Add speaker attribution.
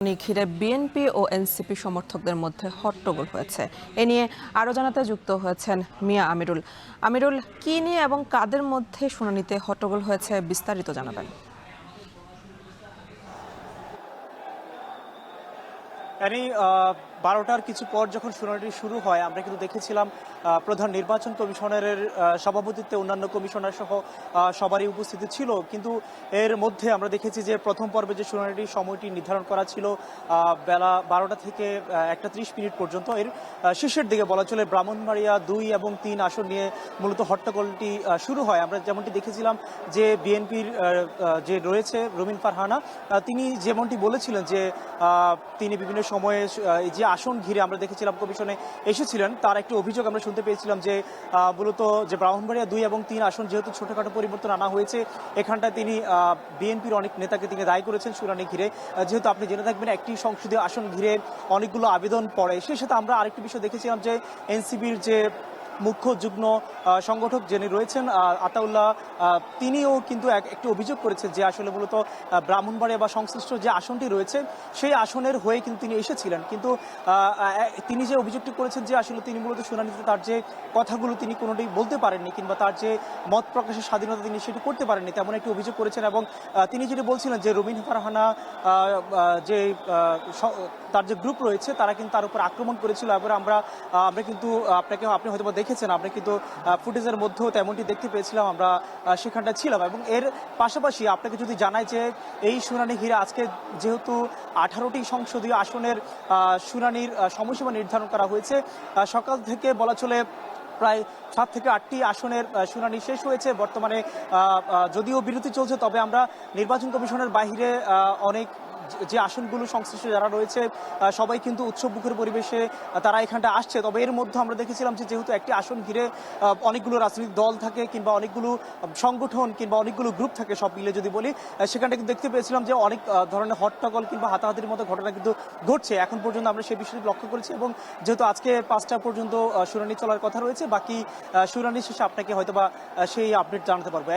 Speaker 1: ঘিরে বিএনপি ও এনসিপি সমর্থকদের মধ্যে হট্টগোল হয়েছে। এ নিয়ে আরও জানাতে যুক্ত হয়েছেন মিয়া আমিরুল। আমিরুল, কি নিয়ে এবং কাদের মধ্যে শুনানিতে হট্টগোল হয়েছে বিস্তারিত জানাবেন।
Speaker 2: 12টার কিছু পর যখন শুনানি শুরু হয় আমরা কিন্তু দেখেছিলাম প্রধান নির্বাচন কমিশনারের সভাপতিত্বে অন্যান্য কমিশনার সহ সবারই উপস্থিতি ছিল, কিন্তু এর মধ্যে আমরা দেখেছি যে প্রথম পর্বে যে শুনানিটির সময়টি নির্ধারণ করা ছিল বেলা 12টা থেকে 1:30 পর্যন্ত, এর শেষের দিকে বলা চলে ব্রাহ্মণবাড়িয়া 2 এবং 3 আসন নিয়ে মূলত হট্টগোলটি শুরু হয়। আমরা যেমনটি দেখেছিলাম যে বিএনপির যে রয়েছে রুমিন ফারহানা, তিনি যেমনটি বলেছিলেন যে তিনি বিভিন্ন সময়ে যে আসন ঘিরে আমরা দেখেছিলাম কমিশনে এসেছিলেন, তার একটি অভিযোগ আমরা শুনতে পেয়েছিলাম যে মূলত যে ব্রাহ্মণবাড়িয়া 2 এবং 3 আসন যেহেতু ছোটখাটো পরিবর্তন আনা হয়েছে, এখানটায় তিনি বিএনপির অনেক নেতাকে তিনি দায়ী করেছেন শুনানি ঘিরে। যেহেতু আপনি জেনে থাকবেন একটি সংসদীয় আসন ঘিরে অনেকগুলো আবেদন পড়ে, সেই সাথে আমরা আরেকটি বিষয় দেখেছিলাম যে এনসিপির যে মুখ্য যুগ্ম সংগঠক যিনি রয়েছেন আতাউল্লাহ, তিনিও কিন্তু একটি অভিযোগ করেছেন যে আসলে মূলত ব্রাহ্মণবাড়িয়া বা সংশ্লিষ্ট যে আসনটি রয়েছে সেই আসনের হয়ে কিন্তু তিনি এসেছিলেন, কিন্তু তিনি যে অভিযোগটি করেছেন যে আসলে তিনি মূলত শুনানিতে তার যে কথাগুলো তিনি কোনোটি বলতে পারেননি কিংবা তার যে মত প্রকাশের স্বাধীনতা তিনি সেটি করতে পারেননি, তেমন একটি অভিযোগ করেছেন। এবং তিনি যেটি বলছিলেন যে রুমিন ফারহানা যে তার যে গ্রুপ রয়েছে তারা কিন্তু তার উপর আক্রমণ করেছিল, এবং আমরা কিন্তু আপনি হয়তো দেখেছেন, আমরা কিন্তু ফুটেজের মধ্যেও তেমনটি দেখতে পেয়েছিলাম, আমরা সেখানটা ছিলাম। এবং এর পাশাপাশি আপনাকে যদি জানাই যে এই শুনানি ঘিরে আজকে যেহেতু 18টি সংসদীয় আসনের শুনানির সময়সীমা নির্ধারণ করা হয়েছে, সকাল থেকে বলা চলে প্রায় 7 থেকে 8টি আসনের শুনানি শেষ হয়েছে। বর্তমানে যদিও বিরতি চলছে, তবে আমরা নির্বাচন কমিশনের বাইরে অনেক যে আসনগুলো সংশ্লিষ্ট যারা রয়েছে সবাই কিন্তু উৎসবমুখর পরিবেশে তারা এখানটা আসছে। তবে এর মধ্যে আমরা দেখেছিলাম যে যেহেতু একটি আসন ঘিরে অনেকগুলো রাজনৈতিক দল থাকে কিংবা অনেকগুলো সংগঠন কিংবা অনেকগুলো গ্রুপ থাকে, সব মিলে যদি বলি, সেখানটা কিন্তু দেখতে পেয়েছিলাম যে অনেক ধরনের হট্টগোল কিংবা হাতাহাতির মতো ঘটনা কিন্তু ঘটছে। এখন পর্যন্ত আমরা সেই বিষয়টি লক্ষ্য করেছি, এবং যেহেতু আজকে 5টা পর্যন্ত শুনানি চলার কথা রয়েছে, বাকি শুনানি শেষে আপনাকে হয়তোবা সেই আপডেট জানাতে পারবো।